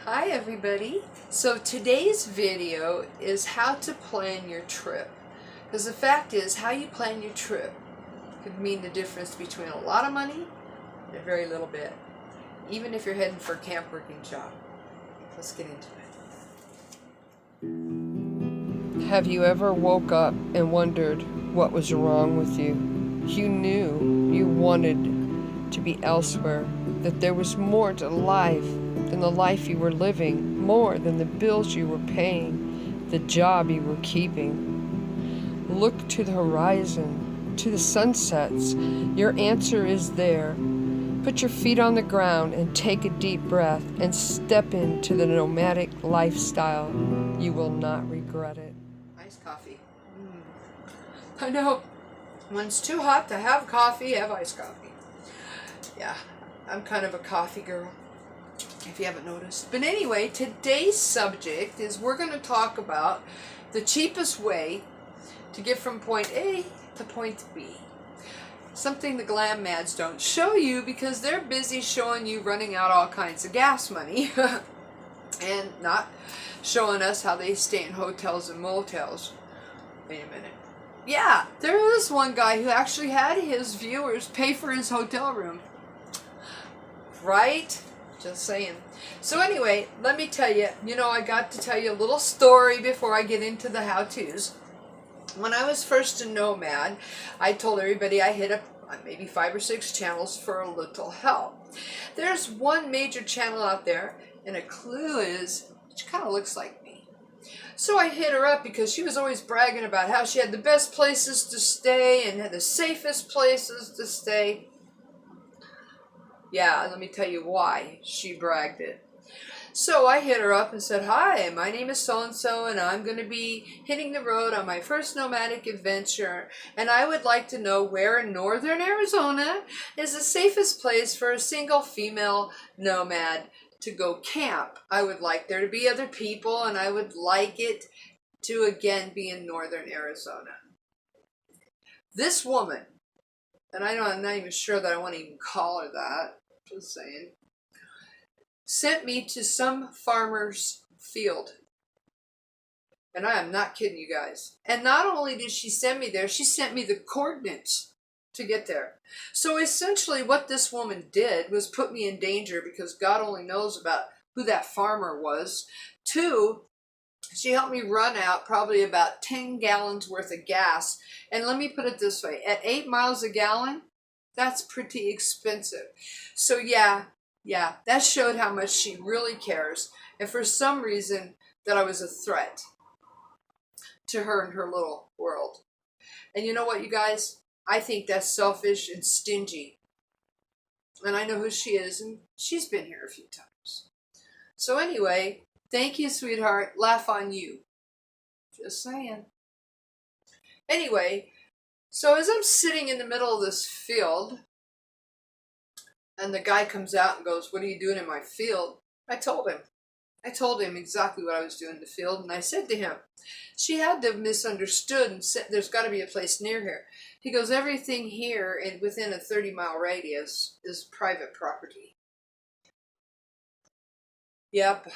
Hi everybody. So today's video is how to plan your trip. Because the fact is, how you plan your trip could mean the difference between a lot of money and a very little bit. Even if you're heading for a camp working job. Let's get into it. Have you ever woke up and wondered what was wrong with you? You knew you wanted to be elsewhere, that there was more to life than the life you were living, more than the bills you were paying, the job you were keeping. Look to the horizon, to the sunsets. Your answer is there. Put your feet on the ground and take a deep breath and step into the nomadic lifestyle. You will not regret it. Iced coffee. I know. When it's too hot to have coffee, have iced coffee. Yeah, I'm kind of a coffee girl, if you haven't noticed. But anyway, today's subject is we're going to talk about the cheapest way to get from point A to point B. Something the Glam'mads don't show you because they're busy showing you running out all kinds of gas money and not showing us how they stay in hotels and motels. Wait a minute. Yeah, there was one guy who actually had his viewers pay for his hotel room. Right? Just saying. So anyway, let me tell you, I got to tell you a little story before I get into the how-tos. When I was first a Nomad, I told everybody I hit up maybe 5 or 6 channels for a little help. There's one major channel out there, and a clue is, she kind of looks like me. So I hit her up because she was always bragging about how she had the best places to stay and had the safest places to stay. Yeah, let me tell you why she bragged it. So I hit her up and said, "Hi, my name is so-and-so, and I'm going to be hitting the road on my first nomadic adventure, and I would like to know where in northern Arizona is the safest place for a single female nomad to go camp. I would like there to be other people, and I would like it to, again, be in northern Arizona." This woman, and I'm not even sure that I want to even call her that, just saying, sent me to some farmer's field. And I am not kidding you guys. And not only did she send me there, she sent me the coordinates to get there. So essentially what this woman did was put me in danger because God only knows about who that farmer was. 2, she helped me run out probably about 10 gallons worth of gas. And let me put it this way, at 8 miles a gallon, that's pretty expensive. So yeah, that showed how much she really cares. And for some reason, that I was a threat to her and her little world. And you know what, you guys? I think that's selfish and stingy. And I know who she is, and she's been here a few times. So anyway, thank you, sweetheart. Laugh on you. Just saying. Anyway, so as I'm sitting in the middle of this field, and the guy comes out and goes, "What are you doing in my field?" I told him exactly what I was doing in the field, and I said to him, she had to have misunderstood and said, "There's got to be a place near here." He goes, "Everything here and within a 30-mile radius is private property." Yep,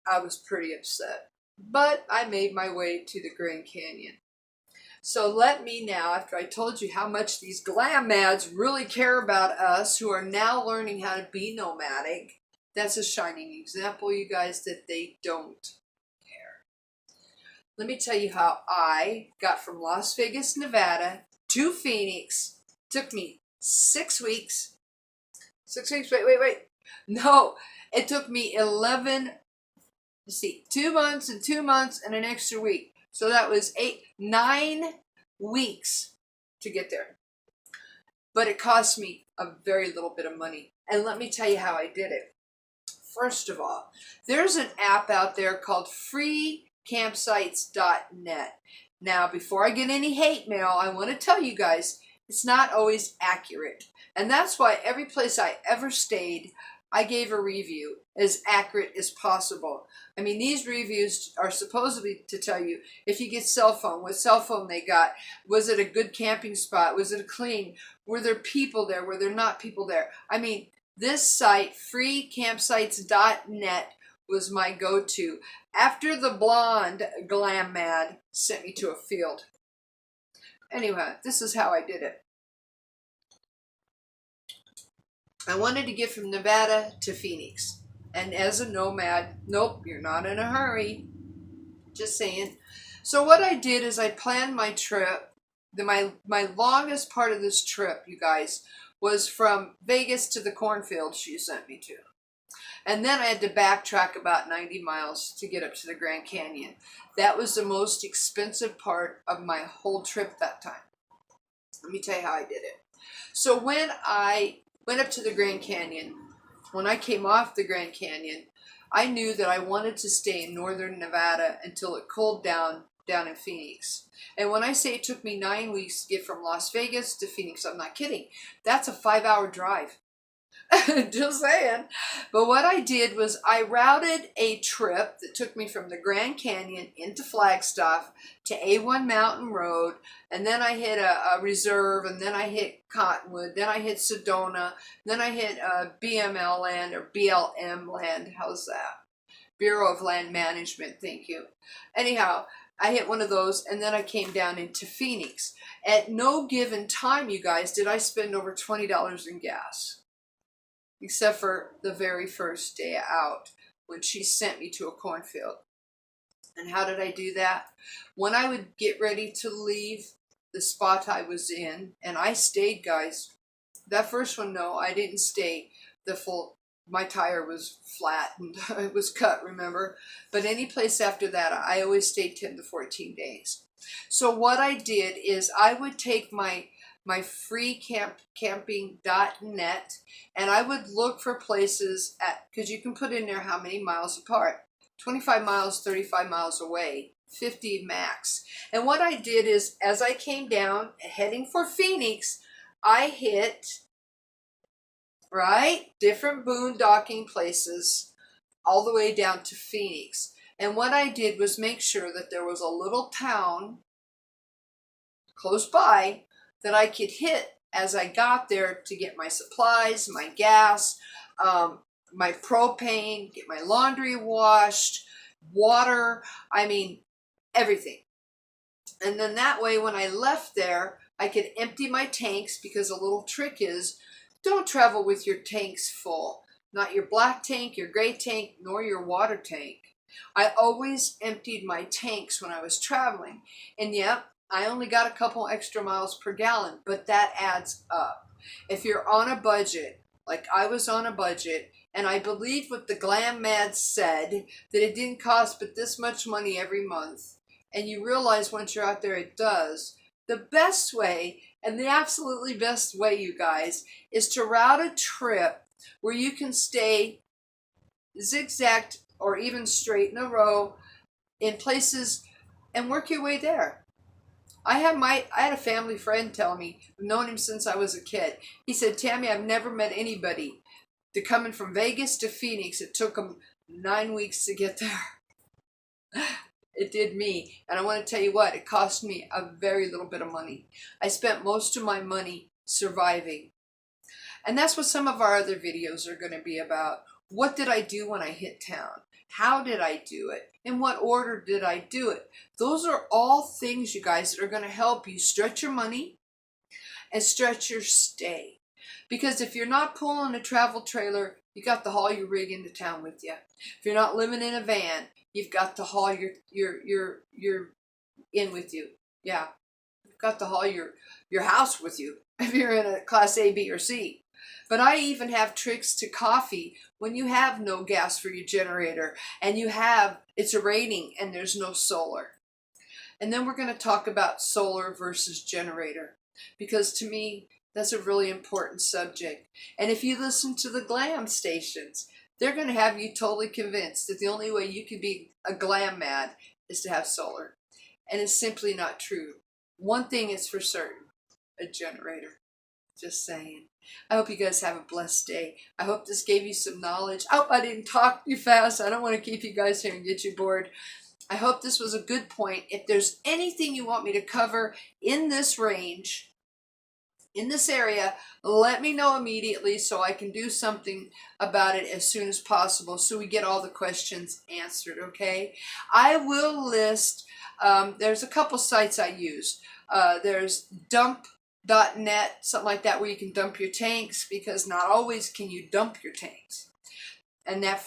I was pretty upset. But I made my way to the Grand Canyon. So let me now, after I told you how much these Glam'mads really care about us who are now learning how to be nomadic, that's a shining example, you guys, that they don't care. Let me tell you how I got from Las Vegas, Nevada to Phoenix. Took me 6 weeks. 6 weeks, wait. No, it took me 2 months and 2 months and an extra week. So that was 9 weeks to get there. But it cost me a very little bit of money. And let me tell you how I did it. First of all, there's an app out there called freecampsites.net. Now, before I get any hate mail, I want to tell you guys, it's not always accurate. And that's why every place I ever stayed, I gave a review as accurate as possible. I mean, these reviews are supposedly to tell you if you get cell phone, what cell phone they got, was it a good camping spot, was it clean, were there people there, were there not people there. I mean, this site, freecampsites.net, was my go-to. After the blonde Glam'Mad sent me to a field. Anyway, this is how I did it. I wanted to get from Nevada to Phoenix. And as a nomad, nope, you're not in a hurry. Just saying. So what I did is I planned my trip. My longest part of this trip, you guys, was from Vegas to the cornfield she sent me to. And then I had to backtrack about 90 miles to get up to the Grand Canyon. That was the most expensive part of my whole trip that time. Let me tell you how I did it. So when I went up to the Grand Canyon, when I came off the Grand Canyon, I knew that I wanted to stay in northern Nevada until it cooled down in Phoenix. And when I say it took me 9 weeks to get from Las Vegas to Phoenix, I'm not kidding. That's a 5-hour drive. Just saying. But what I did was I routed a trip that took me from the Grand Canyon into Flagstaff to A1 Mountain Road, and then I hit a reserve, and then I hit Cottonwood, then I hit Sedona, then I hit BML land, or BLM land. How's that? Bureau of Land Management, thank you. Anyhow, I hit one of those, and then I came down into Phoenix. At no given time, you guys, did I spend over $20 in gas. Except for the very first day out when she sent me to a cornfield. And how did I do that? When I would get ready to leave the spot I was in, and I stayed, guys. That first one, no, I didn't stay the full. My tire was flat and it was cut, remember? But any place after that, I always stayed 10 to 14 days. So what I did is I would take my freecamping.net, and I would look for places because you can put in there how many miles apart. 25 miles, 35 miles away, 50 max. And what I did is, as I came down, heading for Phoenix, I hit, different boondocking places all the way down to Phoenix. And what I did was make sure that there was a little town close by that I could hit as I got there to get my supplies, my gas, my propane, get my laundry washed, water, I mean, everything. And then that way when I left there, I could empty my tanks, because a little trick is don't travel with your tanks full. Not your black tank, your gray tank, nor your water tank. I always emptied my tanks when I was traveling. And yep, I only got a couple extra miles per gallon, but that adds up. If you're on a budget, like I was on a budget, and I believe what the Glam'Mads said, that it didn't cost but this much money every month, and you realize once you're out there it does, the best way, and the absolutely best way, you guys, is to route a trip where you can stay zigzagged or even straight in a row in places and work your way there. I had a family friend tell me, I've known him since I was a kid. He said, Tammy, I've never met anybody that coming from Vegas to Phoenix, it took them 9 weeks to get there. It did me. And I want to tell you what, it cost me a very little bit of money. I spent most of my money surviving. And that's what some of our other videos are going to be about. What did I do when I hit town? How did I do it? In what order did I do it? Those are all things, you guys, that are going to help you stretch your money and stretch your stay. Because if you're not pulling a travel trailer, you got to haul your rig into town with you. If you're not living in a van, you've got to haul your in with you. Yeah, you've got to haul your house with you if you're in a class A, B, or C. But I even have tricks to coffee when you have no gas for your generator and it's raining and there's no solar. And then we're going to talk about solar versus generator, because to me, that's a really important subject. And if you listen to the glam stations, they're going to have you totally convinced that the only way you can be a Glam'Mad is to have solar. And it's simply not true. One thing is for certain, a generator. Just saying. I hope you guys have a blessed day. I hope this gave you some knowledge. I hope I didn't talk too fast. I don't want to keep you guys here and get you bored. I hope this was a good point. If there's anything you want me to cover in this range, in this area, let me know immediately so I can do something about it as soon as possible so we get all the questions answered, okay? I will list, there's a couple sites I use. There's dump.net, something like that, where you can dump your tanks, because not always can you dump your tanks. And that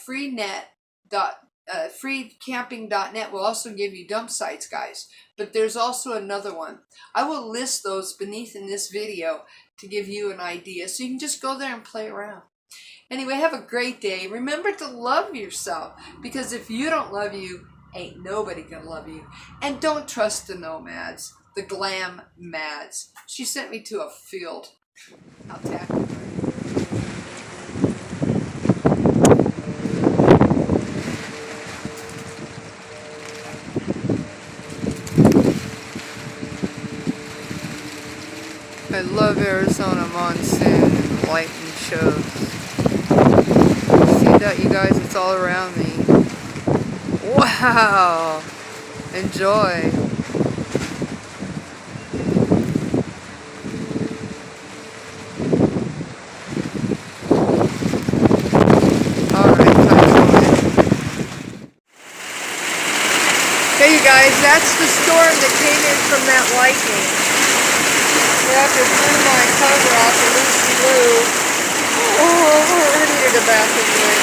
freecamping.net will also give you dump sites, guys. But there's also another one. I will list those beneath in this video to give you an idea, so you can just go there and play around. Anyway, have a great day. Remember to love yourself, because if you don't love you, ain't nobody gonna love you. And don't trust the nomads, the Glam'mads. She sent me to a field. I'll tackle her. I love Arizona monsoon and lightning shows. See that, you guys? It's all around me. Wow! Enjoy! Alright, hey, you guys, that's the storm that came in from that lightning. After threw my cover off the Lucy Lou. Oh, I needed a bath again.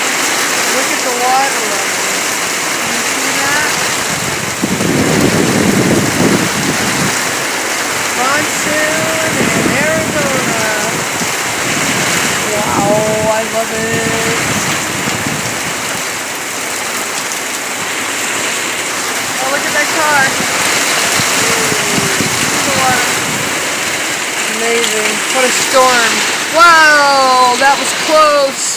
Look at the water level. Can you see that? Monsoon in Arizona. Wow, I love it. Oh, look at that car. The water. Amazing. What a storm. Wow, that was close.